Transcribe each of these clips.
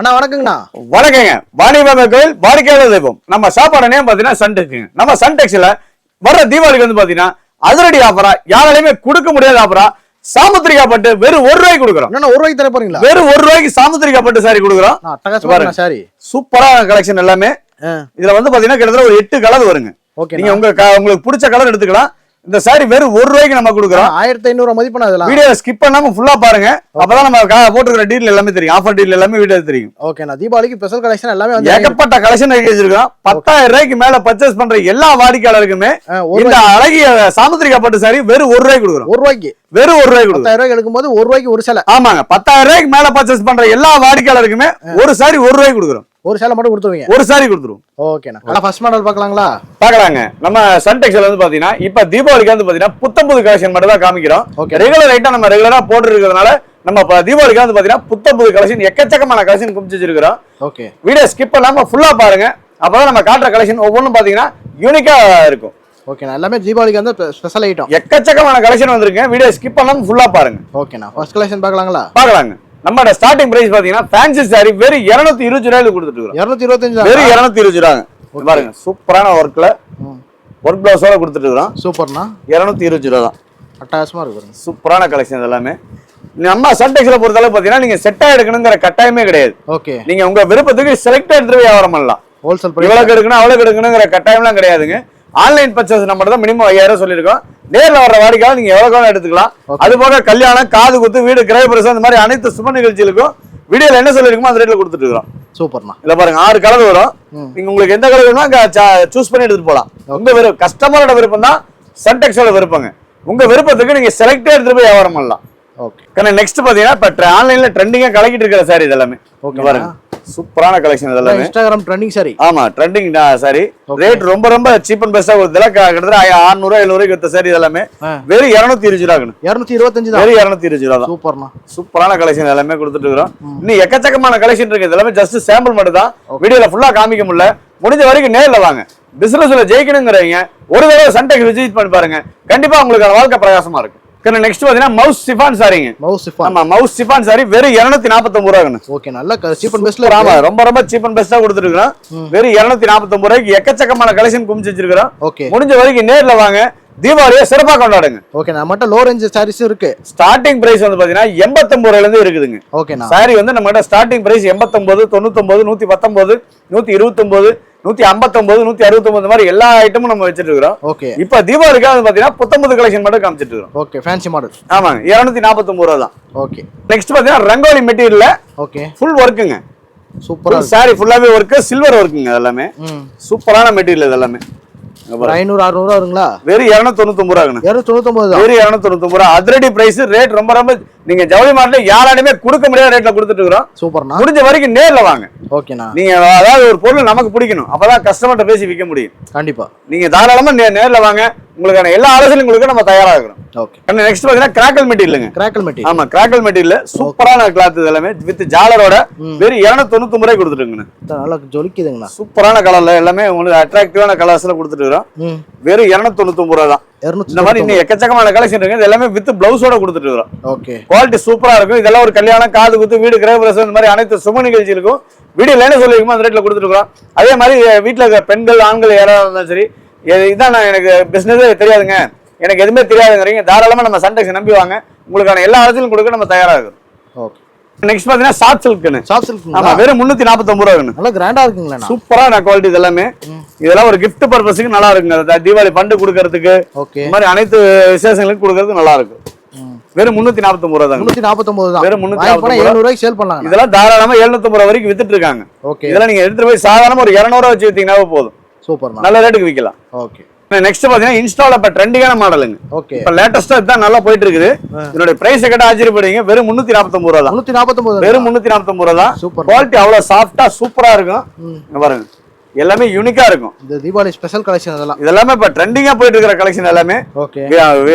அண்ணா வணக்கங்கண்ணா. வணக்கங்க. வாணிப கோயில் வாடிக்கையாளர் தெய்வம். நம்ம சாப்பாடு நேம் பாத்தீங்கன்னா சன்டெக்ஸ்ங்க. நம்ம சன்டெக்ஸ்ல வர்ற தீபாவளிக்கு வந்து பாத்தீங்கன்னா அதிரடி ஆஃபரா, யாராலையுமே கொடுக்க முடியாத ஆஃபரா சாமுத்திரிகா பட்டு வெறும் ₹1 கொடுக்குறோம். என்ன ₹1 தர போறீங்களா? வெறும் ₹1 சாமுத்திரிகா பட்டு சாரி கொடுக்குறோம். அட்டகாசமான சாரி, சூப்பரான கலெக்ஷன் எல்லாமே. இதுல வந்து பாத்தீங்கன்னா கிட்டத்தட்ட ஒரு 8 கலர் வருங்க. நீங்க உங்களுக்கு பிடிச்ச கலர் எடுத்துக்கலாம். இந்த சாரி வெறும் ₹1 நம்ம கொடுக்குறோம். 1500 மதிப்புனா இதெல்லாம். வீடியோ ஸ்கிப் பண்ணாம ஃபுல்லா பாருங்க. அப்பதான் நம்ம போட்டுக்கிற டீல் எல்லாமே தெரியும். ஆஃபர் டீல் எல்லாமே வீடியோ தெரியும். ஓகேண்ணா. தீபாவளிக்கு ஸ்பெஷல் கலெக்ஷன் எல்லாமே வந்து ஏகப்பட்ட கலெக்ஷன் வச்சிருக்கோம். ₹10,000 மேல பர்ச்சேஸ் பண்ற எல்லா வாடிக்கையாளருக்குமே இந்த அழகிய சாமுத்திரிகா பட்டு சாரி வெறும் ₹1 கொடுக்குறோம். ₹1 வெறும் ₹1 கொடுக்குறோம். ₹10,000 எடுக்கும்போது ₹1 ஒரு சேலை. ஆமாங்க. ₹10,000 மேல பர்ச்சேஸ் பண்ற எல்லா வாடிக்கையாளருக்குமே ஒரு சாரி ₹1 கொடுக்குறோம். ஒரு சேலை மட்டும் கொடுத்துருவீங்க. ஒரு சாரி கொடுத்துருவோம். ஓகேண்ணா. ஃபர்ஸ்ட் மாடல் பார்க்கலாங்களா? பார்க்கலாங்க. நம்ம சன்டெக்ஸ்ல வந்து பாத்தீங்கன்னா இப்ப தீபாவளிக்கு வந்து பாத்தீங்கன்னா புத்தம்புது கலெக்ஷன் மட்டும் தான் காமிக்கிறோம். ரெகுலர் ஐட்டம் நம்ம ரெகுலரா போட்டு இருக்கிறதுனால நம்ம தீபாவளிக்கு வந்து பாத்தீங்கன்னா புத்தம்புது கலெக்ஷன் எக்கச்சக்கமான கலெக்ஷன் குமிச்சு வச்சிருக்கிறோம். ஓகே. வீடியோ ஸ்கிப் பண்ணாம ஃபுல்லா பாருங்க. அப்பதான் நம்ம காட்டுற கலெக்ஷன் ஒவ்வொன்றும் பாத்தீங்கன்னா யூனிக்கா இருக்கும். ஓகேண்ணா. எல்லாமே தீபாவளிக்கு வந்து ஸ்பெஷல் ஐட்டம். எக்கச்சக்கமான கலெக்ஷன் வந்திருக்கு. வீடியோ ஸ்கிப் பண்ணாம ஃபுல்லா பாருங்க. ஓகேண்ணா. ஃபர்ஸ்ட் கலெக்ஷன் பார்க்கலாங்களா? பார்க்கலாங்க. நம்மளோட ஸ்டார்டிங் பிரைஸ் பாத்தீங்கன்னா ஃபேன்சி சாரி வெறும் ₹220 கொடுத்துட்டு இருக்கோம். 225. வெறும் ₹220 பாருங்க. சூப்பரான ஒர்க்ல ஒர்க் பிளவுஸோட கொடுத்துட்டு இருக்கோம். சூப்பர்ண்ணா. ₹220 தான். அட்டகாசமா இருக்கு. சூப்பரான கலெக்ஷன் எல்லாமே. நம்ம சன்டெக்ஸ்ல பொறுத்தளவு பாத்தீங்கன்னா நீங்க செட்டா எடுக்கணுங்கிற கட்டாயமே கிடையாது. ஓகே. நீங்க உங்க விருப்பத்துக்கு செலக்ட் எடுத்து வியாபாரம் பண்ணலாம். ஹோல்சேல் இவ்வளவு எடுக்கணும் அவ்வளவு எடுக்கணுங்கிற கட்டாயம்லாம் கிடையாதுங்க. ஆன்லைன் பர்ச்சேஸ் நம்ம தான் மினிமம் 5000 சொல்லியிருக்கோம். நேர்ல வர வாடிக்கையாளர் நீங்க எவ்வளவு எடுத்துக்கலாம். அது போக கல்யாணம், காது குத்து, வீடு, கிரக பிரசவம் இந்த மாதிரி அனைத்து சுப நிகழ்ச்சிகளுக்கும் வீடியோல என்ன சொல்லிருக்கோமோ அந்த ரேட்ல கொடுத்துட்டு இருக்கோம். சூப்பர்ண்ணா. இல்ல பாருங்க 6 கலர் வரும். நீங்க உங்களுக்கு எந்த கலர் வேணுமோ சூஸ் பண்ணி எடுத்துட்டு போலாம். உங்க கஸ்டமரோட விருப்பம் தான் சன்டெக்ஸோட விருப்பங்க. உங்க விருப்பத்துக்கு நீங்க செலக்டே எடுத்துட்டு போய் வியாபாரம் பண்ணலாம். ஓகே. நெக்ஸ்ட் பாத்தீங்கன்னா இப்ப ஆன்லைன்ல ட்ரெண்டிங்கா கலக்கிட்டு இருக்கிற சாரி இதெல்லாமே. ஓகே பாருங்க. சூப்பரான கலெக்ஷன் இதெல்லாம். Instagram trending sorry. ஆமா, ட்ரெண்டிங் சாரி. ரேட் ரொம்ப ரொம்ப சீப் அண்ட் பெஸ்டா கொடுத்தல. கிட்டத்தட்ட 600 700 வித்த சாரி இதெல்லாமே வெறும் ₹220. 225 தான். வெறும் ₹220 தான். சூப்பர்ண்ணா. சூப்பரான கலெக்ஷன் எல்லாமே கொடுத்துட்டு இருக்கோம். இன்னும் எக்கச்சக்கமான கலெக்ஷன் இருக்கு. இதெல்லாமே ஜஸ்ட் சாம்பிள் மட்டும் தான். வீடியோல ஃபுல்லா காமிக்க முடியல. முடிஞ்ச வரைக்கும் நேர்ல வாங்க. பிசினஸ்ல ஜெயிக்கணுங்கிறவங்க ஒரு தடவை சன்டெக்ஸ் விசிட் பண்ணி பாருங்க. கண்டிப்பா உங்களுக்கு வாழ்க்கை பிரகாசமா இருக்கும். நெக்ஸ்ட் பாத்தீங்கன்னா மவுஸ் சிஃபான் சாரிங்க. Mouse chiffon. ஆமா, மவுஸ் சிஃபான் சாரி வெறும் ₹249. ஓகே. நல்ல சீப் அண்ட் பெஸ்ட்ல. ஆமா, ரொம்ப ரொம்ப சீப் அண்ட் பெஸ்டா கொடுத்துட்டு இருக்கோம். வெறும் ₹249 எக்கச்சக்கமான கலெக்ஷன் குமிச்சு வச்சிருக்கோம். ஓகே. முடிஞ்ச வரைக்கும் நேர்ல வாங்க. தீபாவளியை சிறப்பா கொண்டாடுங்க. ஓகே. நம்மகிட்ட லோ ரேஞ்ச் சாரீஸ் இருக்கு. ஸ்டார்டிங் பிரைஸ் வந்து பாத்தீங்கன்னா ₹89 இருந்து இருக்குதுங்க. ஓகேண்ணா. சாரி வந்து நம்மகிட்ட ஸ்டார்டிங் பிரைஸ் 89, 99, 119, 129, 159, 169 மாதிரி எல்லா ஐட்டமும் நம்ம வச்சிட்டு இருக்கோம். ஓகே. இப்ப தீபாவளிக்காக பாத்தீங்கன்னா புத்தம்புது கலெக்ஷன் மட்டும் காமிச்சிட்டு இருக்கோம். ஓகே. Fancy model. ஆமாங்க, ₹249 தான். ஓகே. நெக்ஸ்ட் பாத்தீங்கன்னா ரங்கோலி மெட்டீரியல்ல ஓகே ஃபுல் ஒர்க்குங்க. சூப்பரா சாரி ஃபுல்லாவே ஒர்க், சில்வர் ஒர்க்குங்க. எல்லாமே சூப்பரான மெட்டீரியல். இதெல்லாமே 500 600 வருங்களா? வெறும் ₹299. 299 வெறும் ₹299. அதிரடி பிரைஸ். ரேட் ரொம்ப ரொம்ப நீங்க ஜவுளி மார்ட்ல யாராலுமே கொடுக்க முடியாத ரேட்ல கொடுத்துட்டு இருக்கோம். சூப்பர்ண்ணா. முடிஞ்ச வரைக்கும் நேர்ல வாங்க. ஓகேண்ணா. நீங்க அதாவது ஒரு பொருள் நமக்கு பிடிக்கணும். அப்பதான் கஸ்டமர்ட்ட பேசி விற்க முடியும். கண்டிப்பா. நீங்க தாராளமா நேர்ல வாங்க. உங்களுக்கான எல்லா ஆலோசனையும் உங்களுக்கு நம்ம தயாரா இருக்கிறோம். ஓகே. நெக்ஸ்ட் பாத்தீங்கன்னா கிராக்கல் மெட்டீரியலுங்க. Crackle material. ஆமா, கிராக்கல் மெட்டீரியல் சூப்பரான கிளாத். இதெல்லாமே வித் ஜாலரோட வெறும் ₹299 கொடுத்துட்டுங்க. நல்லா ஜொலிக்குதுங்கண்ணா. சூப்பரான கலர்ல எல்லாமே உங்களுக்கு அட்ராக்டிவான கலர்ஸ்ல கொடுத்துட்டு இருக்கோம். வெறும் ₹299 தான். இந்த மாதிரி இன்னும் எக்கச்சக்கமான கலெக்ஷன் இருக்கு. எல்லாமே வித் பிளவுஸோட கொடுத்துட்டு இருக்கோம். ஓகே. குவாலிட்டி சூப்பரா இருக்கும். இதெல்லாம் ஒரு கல்யாணம், காது குத்து, வீடு, கிரக பிரசவம் இந்த மாதிரி அனைத்து சுப நிகழ்ச்சிகளுக்கும் வீடியோல என்ன சொல்லிருக்கோமோ அந்த ரேட்ல கொடுத்துட்டு இருக்கோம். அதே மாதிரி வீட்டுல இருக்க பெண்கள், ஆண்கள் யாராவது இருந்தாலும் சரி, இதான் எனக்கு பிசினஸே தெரியாதுங்க, எனக்கு எதுவுமே தெரியாதுங்கிறீங்க, தாராளமா நம்ம சன்டெக்ஸ் நம்பி வாங்க. உங்களுக்கான எல்லா ஆலோசனையும் கொடுக்க நம்ம தயாரா இருக்கும். ஓகே. நெக்ஸ்ட் பாத்தீங்கன்னா சாஃப்ட் சில்க்னு. Soft silk. ஆமா, வெறும் ₹349. நல்லா கிராண்டா இருக்குங்களா? சூப்பரான குவாலிட்டி. இதெல்லாமே இதெல்லாம் ஒரு gift பர்பஸ்க்கு நல்லா இருக்குங்க. தீபாவளி பண்டு கொடுக்கிறதுக்கு, இந்த மாதிரி அனைத்து விசேஷங்களுக்கு கொடுக்கிறதுக்கு நல்லா இருக்கும். வெறும் ₹349 தான். 349 தான். வெறும் 349. ₹700 சேல் பண்ணலாம். இதெல்லாம் தாராளமா ₹750 வரைக்கும் வித்துட்டு இருக்காங்க. ஓகே. இதெல்லாம் நீங்க எடுத்துட்டு போய் சாதாரண ஒரு ₹200 வச்சு வித்தீங்கன்னாவே போதும். சூப்பர்ண்ணா. நல்ல ரேட்டுக்கு விக்கலாம். ஓகே. நெக்ஸ்ட் பாத்தீங்கன்னா இன்ஸ்டால இப்ப ட்ரெண்டிங்கான மாடலுங்க. ஓகே. இப்ப லேட்டஸ்டா இதான் நல்லா போயிட்டு இருக்குது. இதோட பிரைஸ் கேட்டா ஆச்சரியப்படுவீங்க. வெறும் ₹349 தான். 349. வெறும் ₹349 தான். சூப்பர். குவாலிட்டி அவ்வளவு சாஃப்டா சூப்பரா இருக்கும். இங்க பாருங்க, எல்லாமே யூனிக்கா இருக்கும். இந்த தீபாவளி ஸ்பெஷல் கலெக்ஷன் இதெல்லாம். இதெல்லாமே இப்ப ட்ரெண்டிங்கா போயிட்டு இருக்கிற கலெக்ஷன் எல்லாமே. ஓகே.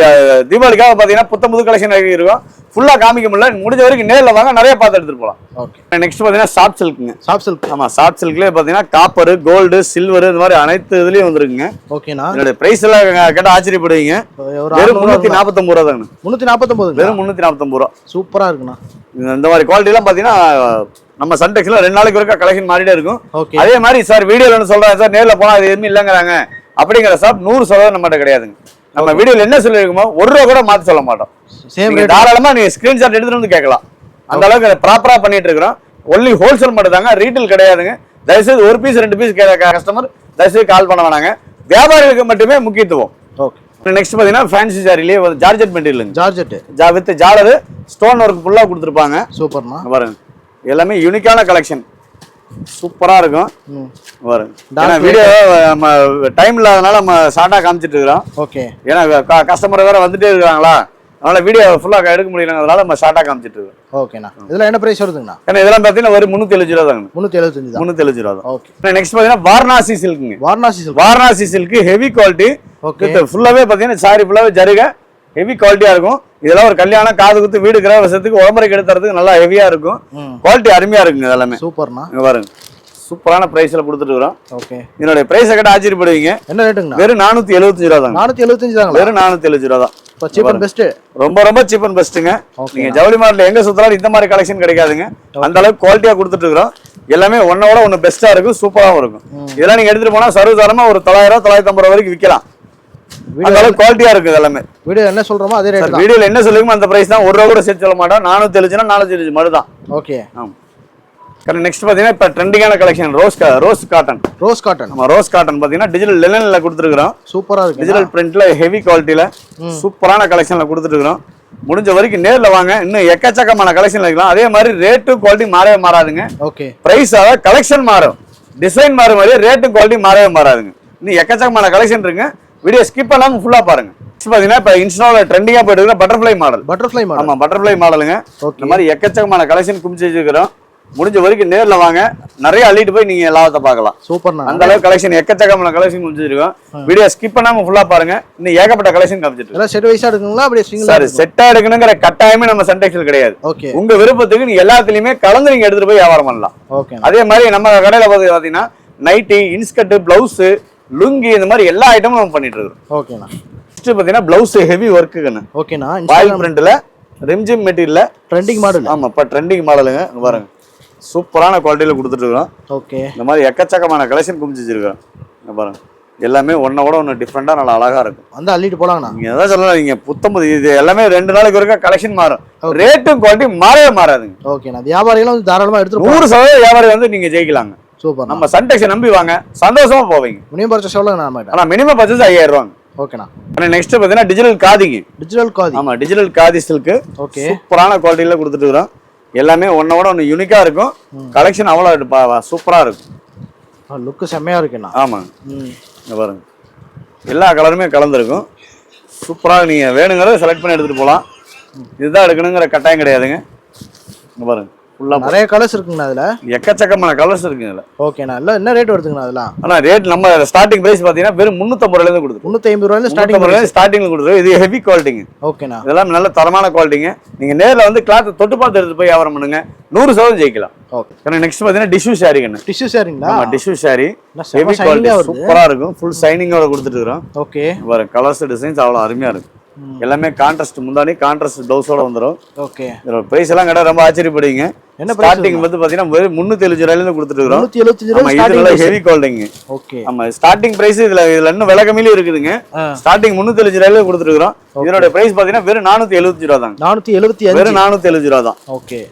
தீபாவளிக்காக பாத்தீங்கன்னா புது கலெக்ஷன் இருக்கும். ஃபுல்லா காமிக்க முடியல. முடிஞ்ச வரைக்கும் நேர்ல வாங்க, நிறைய பார்த்து எடுத்துட்டு போலாம். ஓகே. நெக்ஸ்ட் பாத்தீங்கன்னா சாஃப்ட் சில்க்குங்க. Soft silk. ஆமா, சாஃப்ட் சில்க்லயே பாத்தீங்கன்னா காப்பர், கோல்டு, சில்வர் இந்த மாதிரி அனைத்து இதுலயும் வந்துருக்குங்க. ஓகேண்ணா. இதோட பிரைஸ் எல்லாம் கேட்டா ஆச்சரியப்படுவீங்க. வெறும் 349 ரூபா தாங்க. 349. வெறும் 349 ரூபா. சூப்பரா இருக்குண்ணா. இந்த மாதிரி குவாலிட்டி எல்லாம் பாத்தீங்கன்னா நம்ம சன்டெக்ஸ்ல 2 நாளைக்கு ஒருக்கா கலெக்ஷன் மாறிட்டே இருக்கும். ஓகே. அதே மாதிரி சார் வீடியோல என்ன சொல்றாங்க சார், நேர்ல போனா அது எதுவுமே இல்லங்கிறாங்க அப்படிங்கிற சார் 100% நம்மகிட்ட கிடையாதுங்க. நம்ம வீடியோல என்ன சொல்லிருக்கோமோ 1 ரூபா கூட மாத்தி சொல்ல மாட்டோம். Same rate. தாராளமா நீங்க ஸ்கிரீன்ஷாட் எடுத்துட்டு வந்து கேட்கலாம். அந்த அளவுக்கு ப்ராப்பரா பண்ணிட்டு இருக்கிறோம். ஒன்லி ஹோல்சேல் மட்டும் தாங்க, ரீட்டைல் கிடையாதுங்க. தயவுசெய்து 1 பீஸ் 2 பீஸ் கஸ்டமர் தயவுசெய்து கால் பண்ண வேணாங்க. வியாபாரிகளுக்கு மட்டுமே முக்கியத்துவம். ஓகே. நெக்ஸ்ட் பாத்தீங்கன்னா ஃபேன்சி சாரிலேயே ஜார்ஜெட் மெட்டீரியல். ஜார்ஜெட் வித் ஜாலர் ஸ்டோன் ஒர்க் ஃபுல்லா கொடுத்துருப்பாங்க. சூப்பர்ண்ணா. பாருங்க, எல்லாமே யூனிக்கான கலெக்ஷன். சூப்பரா இருக்கும். பாருங்க, வீடியோ நம்ம டைம் இல்லாதனால நம்ம ஷார்ட்டா காமிச்சிட்டு இருக்கிறோம். ஓகே. ஏன்னா கஸ்டமர் வேற வந்துட்டே இருக்காங்களா, அதனால வீடியோ ஃபுல்லா எடுக்க முடியலங்கிறதுனால நம்ம ஷார்ட்டா காமிச்சிட்டு இருக்கோம். ஓகேண்ணா. இதெல்லாம் என்ன பிரைஸ் வருதுங்கண்ணா? ஏன்னா இதெல்லாம் பாத்தீங்கன்னா ஒரு 375 ரூபா தாங்க. 375 தான். 375 ரூபா தான். ஓகே. நெக்ஸ்ட் பாத்தீங்கன்னா வாரணாசி சில்க்குங்க. Varanasi silk. Varanasi silk heavy quality. Okay. ஃபுல்லாவே பாத்தீங்கன்னா சாரி ஃபுல்லாவே ஜருகை ஹெவி குவாலிட்டியா இருக்கும். இதெல்லாம் ஒரு கல்யாணம், காது குத்து, வீடு கிரக வருஷத்துக்கு உடம்புறைக்கு எடுத்துறதுக்கு நல்லா ஹெவியா இருக்கும். குவாலிட்டி அருமையா இருக்குங்க. இதெல்லாமே சூப்பர்ண்ணா. இங்க பாருங்க, சூப்பரான பிரைஸ்ல கொடுத்துட்டு இருக்கோம். ஓகே. இதோட பிரைஸ் கேட்டா ஆச்சரியப்படுவீங்க. என்ன ரேட்டுங்கண்ணா? வெறும் 475 ரூபா தாங்க. 475 தாங்க. வெறும் 475 ரூபா தான். Cheap and best. ரொம்ப ரொம்ப சீப் அண்ட் பெஸ்ட்டுங்க. நீங்க ஜவுளி மார்ட்ல எங்க சுத்தறாலும் இந்த மாதிரி கலெக்ஷன் கிடைக்காதுங்க. அந்த அளவுக்கு குவாலிட்டியா கொடுத்துட்டு இருக்கோம். எல்லாமே ஒன்னோட ஒன்னு பெஸ்டா இருக்கும், சூப்பராவும் இருக்கும். இதெல்லாம் நீங்க எடுத்துட்டு போனா சர்வசாதாரணமா ஒரு 900 950 ரூபா வரைக்கும் விற்கலாம். அந்த அளவுக்கு குவாலிட்டியா இருக்கு. எல்லாமே வீடியோ என்ன சொல்றோமோ அதே ரேட் தான். வீடியோல என்ன சொல்லுங்க அந்த பிரைஸ் தான். 1 ரூபா கூட சேர்த்து சொல்ல மாட்டோம். 475 475 மட்டும் தான். ஓகே. ஆமா. நெக்ஸ்ட் பாத்தீங்கன்னா இப்ப ட்ரெண்டிங்கான collection rose cotton. Rose cotton. நம்ம ரோஸ் காட்டன் பாத்தீங்கன்னா டிஜிட்டல் லினன்ல கொடுத்துருக்கோம். சூப்பரா இருக்கு. டிஜிட்டல் பிரிண்ட்ல ஹெவி குவாலிட்டில சூப்பரான கலெக்ஷன்ல கொடுத்துட்டு இருக்கோம். முடிஞ்ச வரைக்கும் நேர்ல வாங்க, இன்னும் எக்கச்சக்கமான கலெக்ஷன் இருக்கலாம். அதே மாதிரி ரேட்டு குவாலிட்டி மாறவே மாறாதுங்க. ஓகே. பிரைஸ் அதாவது கலெக்ஷன் மாறும், டிசைன் மாறும், மாதிரி ரேட்டு குவாலிட்டி மாறவே மாறாதுங்க. இன்னும் எக்கச்சக்கமான கலெக்ஷன் இருக்குங்க. வீடியோ ஸ்கிப் பண்ணாம ஃபுல்லா பாருங்க. பாத்தீங்கன்னா இப்ப இன்ஸ்டால ட்ரெண்டிங்கா போயிட்டு இருக்கு பட்டர்ஃப்ளை மாடல். Butterfly model. ஆமா, பட்டர்ஃப்ளை மாடலுங்க. இந்த மாதிரி எக்கச்சக்கமான கலெக்ஷன் குமிச்சு வச்சிருக்கிறோம். முடிஞ்ச வரைக்கும் நேர்ல வாங்க, நிறைய அள்ளிட்டு போய் நீங்க லாபத்தை பார்க்கலாம். சூப்பர்ண்ணா. அந்த அளவுக்கு கலெக்ஷன் எக்கச்சக்கமான கலெக்ஷன் குமிச்சிருக்கோம். வீடியோ ஸ்கிப் பண்ணாம ஃபுல்லா பாருங்க. இன்னும் ஏகப்பட்ட கலெக்ஷன் காமிச்சிட்டு எல்லாம் செட் வைஸா எடுக்கணுங்களா அப்படியே சிங்கிளா? சார், செட்டா எடுக்கணுங்கிற கட்டாயமே நம்ம சன்டெக்ஸ்ல கிடையாது. ஓகே. உங்க விருப்பத்துக்கு நீங்க எல்லாத்துலயுமே கலந்து நீங்க எடுத்துட்டு போய் வியாபாரம் பண்ணலாம். ஓகே. அதே மாதிரி நம்ம கடையில பாத்தீங்கன்னா நைட்டி, இன்ஸ்கர்ட், பிளவுஸ், லுங்கி இந்த மாதிரி எல்லா ஐட்டமும் நம்ம பண்ணிட்டு இருக்கோம். ஓகேண்ணா. நெக்ஸ்ட் பாத்தீங்கன்னா பிளவுஸ் ஹெவி ஒர்க்குங்க. ஓகேண்ணா. பாயில் பிரிண்ட்ல ரிம்ஜிம் மெட்டீரியல்ல ட்ரெண்டிங் மாடல். ஆமா, இப்ப ட்ரெண்டிங் மாடலுங்க. பாருங்க, சூப்பரான குவாலிட்டியில கொடுத்துட்டு இருக்கோம். ஓகே. இந்த மாதிரி எக்கச்சக்கமான கலெக்ஷன் குமிச்சு வச்சிருக்கோம். பாருங்க, எல்லாமே ஒன்னோட ஒன்னு டிஃப்ரெண்டா நல்லா அழகா இருக்கும். வந்து அள்ளிட்டு போலாங்கண்ணா. நீங்க எதாவது சொல்லலாம், நீங்க புத்தம்பது இது எல்லாமே 2 நாளைக்கு ஒருக்கா கலெக்ஷன் மாறும். ரேட்டும் குவாலிட்டி மாறவே மாறாதுங்க. ஓகேண்ணா. வியாபாரிகளும் வந்து தாராளமா எடுத்துட்டு 100% வியாபாரி வந்து நீங்க ஜெயிக்கலாங்க. சூப்பர். நம்ம சன்டெக்ஸ் நம்பி வாங்க, சந்தோஷமா போவீங்க. மினிமம் பர்ச்சேஸ் எவ்வளவுங்கண்ணா நம்ம? ஆனா மினிமம் பர்ச்சேஸ் 5000 ரூபாங்க. ஓகேண்ணா. நெக்ஸ்ட் பாத்தீங்கன்னா டிஜிட்டல் காதிங்க. டிஜிட்டல் காதி. ஆமா, டிஜிட்டல் காதி சில்க். ஓகே. சூப்பரான குவாலிட்டியில கொடுத்துட்டு இருக்கோம். எல்லாமே ஒன்னோட ஒன்னு யூனிக்கா இருக்கும். கலெக்ஷன் அவ்வளவு சூப்பரா இருக்கும். லுக் செம்மையா இருக்குண்ணா. ஆமாங்க. இங்க பாருங்க, எல்லா கலருமே கலந்துருக்கும். சூப்பரா நீங்க வேணுங்கிறத செலக்ட் பண்ணி எடுத்துட்டு போகலாம். இதுதான் எடுக்கணுங்கிற கட்டாயம் கிடையாதுங்க. இங்க பாருங்க, ஃபுல்லா நிறைய கலர்ஸ் இருக்குங்கண்ணா. அதுல எக்கச்சக்கமான கலர்ஸ் இருக்குங்க. இதுல ஓகேண்ணா. இல்ல என்ன ரேட் வருதுங்கண்ணா அதெல்லாம்? ஆனா ரேட் நம்ம ஸ்டார்டிங் பிரைஸ் பாத்தீங்கன்னா வெறும் 350 ரூபாயில இருந்து கொடுத்துருவோம். 350 ரூபாயில ஸ்டார்டிங்ல கொடுத்துருவோம். இது ஹெவி குவாலிட்டிங்க. ஓகேண்ணா. இதெல்லாம் நல்ல தரமான குவாலிட்டிங்க. நீங்க நேர்ல வந்து கிளாத் தொட்டு பார்த்து எடுத்து போய் வியாபாரம் பண்ணுங்க, 100% ஜெயிக்கலாம். ஓகே. நெக்ஸ்ட் பாத்தீங்கன்னா டிஷ்யூ சாரிங்க. டிஷ்யூ சாரிங்களா? ஆமா, டிஷ்யூ சாரி ஹெவி குவாலிட்டி சூப்பரா இருக்கும். ஃபுல் ஷைனிங்கோட கொடுத்துட்டு இருக்கோம். ஓகே. பாருங்க, கலர்ஸ் டிசைன்ஸ் அவ்வளவு அருமையா இருக்கும். எல்லாமே கான்ட்ராஸ்ட் முந்தானி, கான்ட்ராஸ்ட் ப்ளவுஸோட வந்துரும். ஓகே. இதோட பிரைஸ் எல்லாம் கேட்டா ரொம்ப ஆச்சரியப்படுவீங்க. என்ன ஸ்டார்டிங் வந்து பாத்தீங்கன்னா வெறும் 375 ரூபாயில இருந்து கொடுத்துட்டு இருக்கோம். 375 ரூபாய் ஸ்டார்டிங் ஹெவி குவாலிட்டிங்க. ஓகே. ஆமா, ஸ்டார்டிங் பிரைஸ் இதுல இன்னும் விலை கம்மியில இருக்குதுங்க. ஸ்டார்டிங் 375 ரூபாயில கொடுத்துட்டு இருக்கோம். இதோட பிரைஸ் பாத்தீங்கன்னா வெறும் 475 ரூபாய் தாங்க. 475. வெறும் 475 ரூபாய் தான். ஓகே.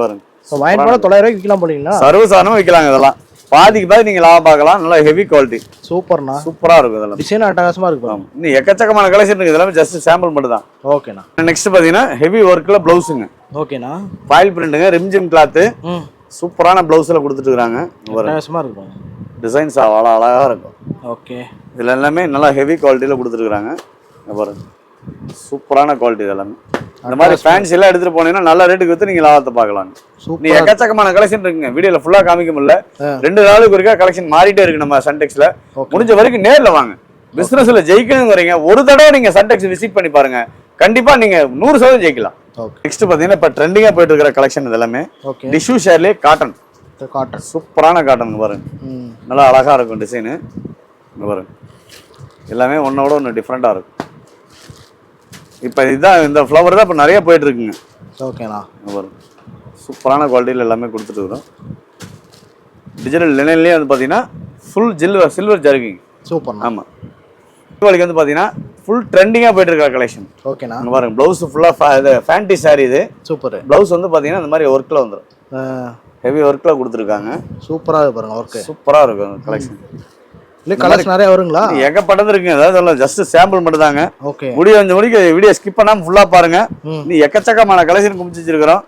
பாருங்க, சோ வாங்கி போனா 900 ரூபாய்க்கு விக்கலாம் போலீங்களா? சர்வசாதாரணமா விக்கலாங்க. இதெல்லாம் பாதிக்கு பாதி நீங்க லாபம் பார்க்கலாம். நல்லா ஹெவி குவாலிட்டி. சூப்பர்ண்ணா. சூப்பரா இருக்கும். இதெல்லாம் டிசைன் அட்டகாசமா இருக்கு. இன்னும் எக்கச்சக்கமான கலெக்ஷன் இருக்கு. இதெல்லாம் ஜஸ்ட் சாம்பிள் மட்டும் தான். ஓகேண்ணா. நெக்ஸ்ட் பாத்தீங்கன்னா ஹெவி ஒர்க்ல பிளவுஸுங்க. ஓகேண்ணா. பாயில் பிரிண்ட்ங்க, ரிம்ஜிம் கிளாத். சூப்பரான பிளவுஸ்ல கொடுத்துட்டு இருக்காங்க. அட்டகாசமா இருக்கு. டிசைன்ஸ் அவ்வளவு அழகா இருக்கும். ஓகே. இதுல எல்லாமே நல்லா ஹெவி குவாலிட்டியில கொடுத்துட்டு இருக்காங்க. பாருங்க, சூப்பரான குவாலிட்டி. இதெல்லாம் இந்த மாதிரி ஃபேன்சி எல்லாம் எடுத்துட்டு போனீங்கன்னா நல்ல ரேட்டுக்கு வித்து நீங்க லாபத்தை பார்க்கலாம். நீ எக்கச்சக்கமான கலெக்ஷன் இருக்குங்க. வீடியோல ஃபுல்லா காமிக்க முடியல. 2 நாளுக்கு ஒருக்கா கலெக்ஷன் மாறிட்டே இருக்கு நம்ம சன்டெக்ஸ்ல. முடிஞ்ச வரைக்கும் நேர்ல வாங்க. பிசினஸ்ல ஜெயிக்கணும்ங்கறீங்க, ஒரு தடவை நீங்க சன்டெக்ஸ் விசிட் பண்ணி பாருங்க. கண்டிப்பா நீங்க 100% ஜெயிக்கலாம். ஓகே. நெக்ஸ்ட் பாத்தீங்கன்னா இப்ப ட்ரெண்டிங்கா போயிட்டு இருக்கிற கலெக்ஷன் இது எல்லாமே ஓகே. டிஷ்யூ ஷேர்லயே காட்டன். காட்டன் சூப்பரான காட்டன் பாருங்க. நல்லா அழகா இருக்கும் டிசைனு. இங்க பாருங்க. எல்லாமே ஒன்னோட ஒன்று டிஃப்ரெண்டா இருக்கும். இப்போ இதுதான் இந்த ஃப்ளவர் தான் இப்போ நிறைய போயிட்டு இருக்குங்க. ஓகேண்ணா. இங்க பாருங்க. சூப்பரான குவாலிட்டியில் எல்லாமே கொடுத்துட்டு இருக்கிறோம். டிஜிட்டல் லினன்லேயே வந்து பார்த்தீங்கன்னா ஃபுல் சில்வர் ஜருகிங். சூப்பர்ண்ணா. ஆமாம். தீபாவளிக்கு வந்து பார்த்தீங்கன்னா ஃபுல் ட்ரெண்டிங்காக போயிட்டு இருக்கிற கலெக்ஷன். ஓகேண்ணா. இங்கே பாருங்க ப்ளவுஸ் ஃபுல்லாக இது ஃபேன்டி சாரி இது. சூப்பர். ப்ளவுஸ் வந்து பார்த்தீங்கன்னா இந்த மாதிரி ஒர்க்கில் வந்துடும். ஹெவி ஒர்க்கில் கொடுத்துருக்காங்க. சூப்பராக இருக்கு பாருங்க ஒர்க்கு. சூப்பராக இருக்கும் கலெக்ஷன். இல்லை கலர்ஸ் நிறைய வருங்களா? ஏகப்பட்டது இருக்குங்க. அதாவது ஜஸ்ட் சாம்பிள் மட்டும் தாங்க. ஓகே. முடிய 5 மணிக்கு வீடியோ ஸ்கிப் பண்ணாமல் ஃபுல்லாக பாருங்க. நீ எக்கச்சக்கமான கலெக்ஷன் குமிச்சு வச்சிருக்கிறோம்.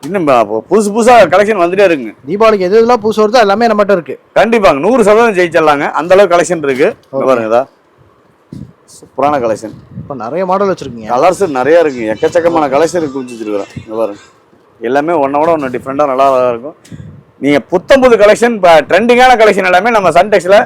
இன்னும் புதுசு புதுசாக கலெக்ஷன் வந்துட்டே இருக்குங்க. தீபாவளிக்கு எது எதுலாம் புதுசு வருதோ எல்லாமே நம்மகிட்ட இருக்கு. கண்டிப்பாங்க 100% ஜெயிச்சிடலாங்க. அந்த அளவுக்கு கலெக்ஷன் இருக்கு. பாருங்கதா சூப்பரான கலெக்ஷன். இப்போ நிறைய மாடல் வச்சிருக்கீங்க. கலர்ஸ் நிறைய இருக்கு. எக்கச்சக்கமான கலெக்ஷன் குமிச்சு வச்சிருக்கிறோம். இங்க பாருங்க. எல்லாமே ஒன்னோட ஒன்று டிஃப்ரெண்டாக நல்லா இருக்கும். நீங்க புத்தம்புது கலெக்ஷன் இப்போ ட்ரெண்டிங்கான கலெக்ஷன் எல்லாமே நம்ம சன்டெக்ஸ்ல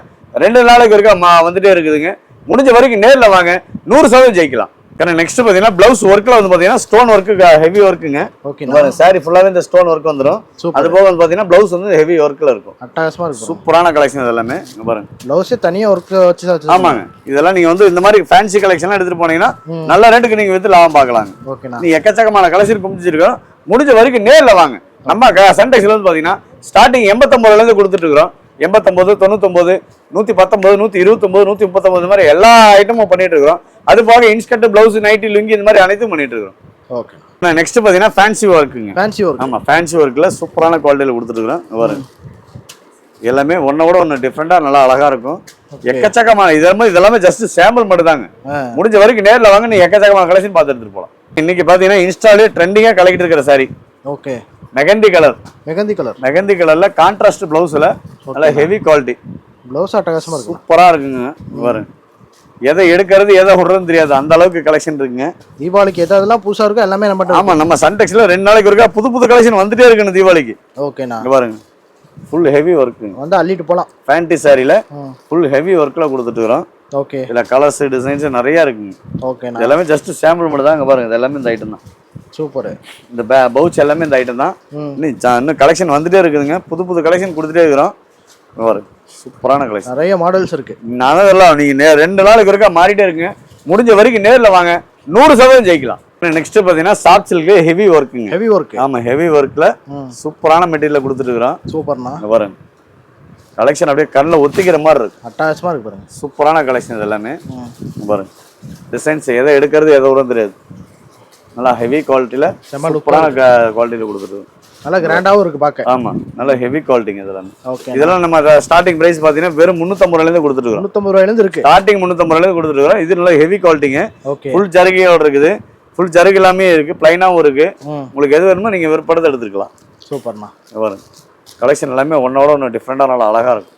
2 நாளைக்கு இருக்க வந்துட்டே இருக்குதுங்க. முடிஞ்ச வரைக்கும் நேரில் வாங்க 100% ஜெயிக்கலாம். ஏன்னா நெக்ஸ்ட் பார்த்தீங்கன்னா ப்ளவுஸ் ஒர்க்கில் வந்து பார்த்தீங்கன்னா ஸ்டோன் ஒர்க்கு ஹெவி ஒர்க்குங்க. ஓகே. சாரி ஃபுல்லாகவே இந்த ஸ்டோன் ஒர்க் வந்துடும். அது போக வந்து பார்த்தீங்கன்னா ப்ளவுஸ் வந்து ஹெவி ஒர்க்கில் இருக்கும். அட்டகாசமாக இருக்கும். சூப்பரான கலெக்ஷன் இது எல்லாமே. இங்க பாருங்க. ப்ளவுஸே தனியாக ஒர்க் வச்சு. ஆமாங்க. இதெல்லாம் நீங்கள் வந்து இந்த மாதிரி ஃபேன்சி கலெக்ஷன்லாம் எடுத்துகிட்டு போனீங்கன்னா நல்ல ரேட்டுக்கு நீங்கள் வித்து லாபம் பார்க்கலாங்க. ஓகேண்ணா. நீ எக்கச்சக்கமான கலெக்ஷன் குமிச்சிருக்கோம். முடிஞ்ச வரைக்கும் நேரில் வாங்க. நம்ம சன்டெக்ஸ்ல வந்து பார்த்தீங்கன்னா ஸ்டார்டிங் 89 கொடுத்துட்டு இருக்கிறோம். 89, 99, 119, 129, 139 மாதிரி எல்லா ஐட்டமும் பண்ணிட்டு இருக்கிறோம். அது போக இன்ஸ்கர்ட், பிளவுஸ், நைட்டி, லுங்கி இந்த மாதிரி அனைத்தும் பண்ணிட்டு இருக்கிறோம். ஓகே. நெக்ஸ்ட் பார்த்தீங்கன்னா ஃபேன்சி ஒர்க்குங்க. Fancy work. ஆமாம், ஃபேன்சி ஒர்க்கில் சூப்பரான குவாலிட்டியில் கொடுத்துட்டு இருக்கிறோம். பாருங்க. எல்லாமே ஒன்னோட ஒன்று டிஃப்ரெண்டாக நல்லா அழகா இருக்கும். எக்கச்சக்கமான இதெல்லாமே ஜஸ்ட் சாம்பிள் மட்டும் தாங்க. முடிஞ்ச வரைக்கும் நேரில் வாங்க. நீ எக்கச்சக்கமான கலெக்ஷன் பார்த்து எடுத்துட்டு போகலாம். இன்னைக்கு பார்த்தீங்கன்னா இன்ஸ்டாலே ட்ரெண்டிங்காக கலெக்ட் இருக்கிற sorry. Okay. Mehndi colour. Mehndi கலர்ல கான்ட்ராஸ்ட் பிளவுஸ்ல நல்ல ஹெவி குவாலிட்டி. பிளவுஸ் அட்டகாசமா இருக்கு. சூப்பரா இருக்குங்க. பாருங்க. எதை எடுக்கிறது எதை விடுறதுன்னு தெரியாது. அந்த அளவுக்கு கலெக்ஷன் இருக்குங்க. தீபாவளிக்கு எதெல்லாம் புதுசா இருக்கோ எல்லாமே நம்மட்ட. ஆமா, நம்ம சன்டெக்ஸ்ல 2 நாளைக்கு ஒருக்கா புது கலெக்ஷன் வந்துட்டே இருக்குன்னு தீபாவளிக்கு. ஓகேண்ணா. பாருங்க. Full heavy work. வந்து அள்ளிட்டு போலாம். ஃபேன்டி சாரில ஃபுல் ஹெவி ஒர்க்ல கொடுத்துட்டு இருக்கோம். ஓகே. இல்ல கலர்ஸ் டிசைன்ஸ் நிறைய இருக்குங்க. ஓகேண்ணா. எல்லாமே ஜஸ்ட் சாம்பிள் மட்டும் தான். பாருங்க. இது எல்லாமே இந்த ஐட்டம் தான். சூப்பர். இந்த பவுச் எல்லாமே இந்த ஐட்டம் தான். இன்னும் கலெக்ஷன் வந்துட்டே இருக்குதுங்க. புது கலெக்ஷன் கொடுத்துட்டே இருக்கிறோம். பாருங்க. சூப்பரான கலெக்ஷன். நிறைய மாடல்ஸ் இருக்கு. அதெல்லாம் நீங்க 2 நாளைக்கு ஒருக்கா மாறிட்டே இருக்குங்க. முடிஞ்ச வரைக்கும் நேரில் வாங்க 100% ஜெயிக்கலாம். நெக்ஸ்ட் பாத்தீங்கன்னா சாஃப்ட் சில்க் ஹெவி ஒர்க்குங்க. Heavy work. ஆமா, ஹெவி ஒர்க்ல சூப்பரான மெட்டீரியல் கொடுத்துட்டு இருக்கிறோம். சூப்பர்ண்ணா. பாருங்க. கலெக்ஷன் அப்படியே கண்ணில் ஒத்திக்கிற மாதிரி இருக்கு. அட்டகாசமா இருக்கு பாருங்க. சூப்பரான கலெக்ஷன் இது எல்லாமே. பாருங்க. டிசைன்ஸ் எதை எடுக்கிறது எதை விட தெரியாது. நல்லா ஹெவி குவாலிட்டியில சூப்பரான குவாலிட்டியில கொடுத்துருக்கு. நல்லா கிராண்டாவும் இருக்கு பார்க்க. ஆமா, நல்ல ஹெவி குவாலிட்டிங்க இதெல்லாம். இதெல்லாம் நம்ம ஸ்டார்டிங் பிரைஸ் பாத்தீங்கன்னா வெறும் 350 ரூபாயில இருந்து கொடுத்துட்டு இருக்கோம். 350 ரூபாயில இருந்து இருக்கு. ஸ்டார்டிங் 350 ரூபாயில இருந்து கொடுத்துட்டு இருக்கோம். இது நல்ல ஹெவி குவாலிட்டிங்க. ஃபுல் ஜருகையோட இருக்குது. ஃபுல் ஜருகு எல்லாமே இருக்கு. பிளைனாவும் இருக்கு. உங்களுக்கு எது வேணுமோ நீங்க விருப்பப்பட்டு எடுத்துக்கலாம். சூப்பர்ண்ணா. பாருங்க. கலெக்ஷன் எல்லாமே ஒன்னோட ஒன்று டிஃப்ரெண்டா நல்லா அழகா இருக்கும்.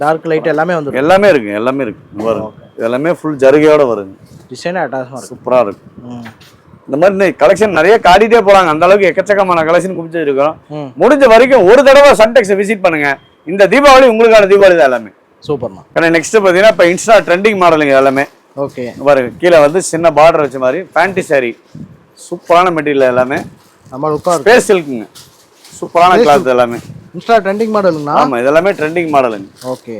டார்க் லைட் எல்லாமே வந்து எல்லாமே இருக்கு. எல்லாமே இருக்கு. பாருங்க. எல்லாமே ஃபுல் ஜருகையோட வருங்க. டிசைன் அட்டகாசமா இருக்கு. சூப்பரா இருக்கு. இந்த மாதிரி கலெக்ஷன் நிறைய காட்டிட்டே போறாங்க. அந்த அளவுக்கு எக்கச்சக்கமான கலெக்ஷன் குமிச்சு இருக்கோம். முடிஞ்ச வரைக்கும் ஒரு தடவை சன்டெக்ஸ் விசிட் பண்ணுங்க. இந்த தீபாவளி உங்களுக்கான தீபாவளி தான் எல்லாமே. சூப்பர்ண்ணா. ஏன்னா நெக்ஸ்ட் பாத்தீங்கன்னா இப்போ இன்ஸ்டா ட்ரெண்டிங் மாடலுங்க எல்லாமே. ஓகே. பாருங்க. கீழே வந்து சின்ன பார்டர் வச்ச மாதிரி ஃபேன்டி சாரி. சூப்பரான மெட்டீரியல் எல்லாமே. நம்ம ஸ்பேஸ் சில்க்குங்க. சூப்பரான கிளாத் எல்லாமே. இன்ஸ்டா ட்ரெண்டிங் மாடலுங்கண்ணா. ஆமா, இதெல்லாமே ட்ரெண்டிங் மாடலுங்க. ஓகே.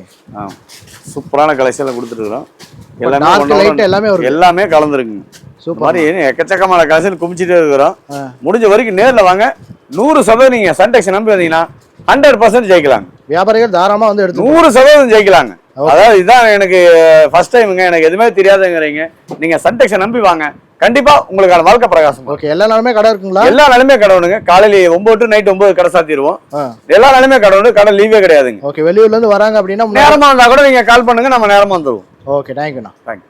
சூப்பரான கலெக்ஷன்ல கொடுத்துட்டு இருக்கோம். எல்லாமே கலந்துருக்குங்க. மாதிரி எக்கச்சக்கமான கலெக்ஷன் குமிச்சிட்டே இருக்கிறோம். முடிஞ்ச வரைக்கும் நேரில் வாங்க. 100% நீங்க சன்டெக்ஸ் நம்பி வந்தீங்கன்னா 100% ஜெயிக்கலாங்க. வியாபாரிகள் தாராளமா வந்து எடுத்து 100% ஜெயிக்கலாங்க. அதாவது இதுதான் எனக்கு ஃபர்ஸ்ட் டைமுங்க. எனக்கு எதுவுமே தெரியாதுங்கிறீங்க. நீங்க சன்டெக்ஸை நம்பி வாங்க. கண்டிப்பா உங்களுக்கான வாழ்க்கை பிரகாசம். ஓகே. எல்லா நாளுமே கடை இருக்குங்களா? எல்லா நாளுமே கடை உண்டுங்க. காலையில 9 to night 9 கடை சாத்திடுவோம். எல்லா நாளுமே கடை உண்டு. கடை லீவே கிடையாதுங்க. ஓகே. வெளியூர்ல இருந்து வராங்க அப்படின்னா நேரமா வந்தா கூட நீங்க கால் பண்ணுங்க. நம்ம நேரமா வந்துருவோம். ஓகே. தேங்க்யூண்ணா. தேங்க்யூ.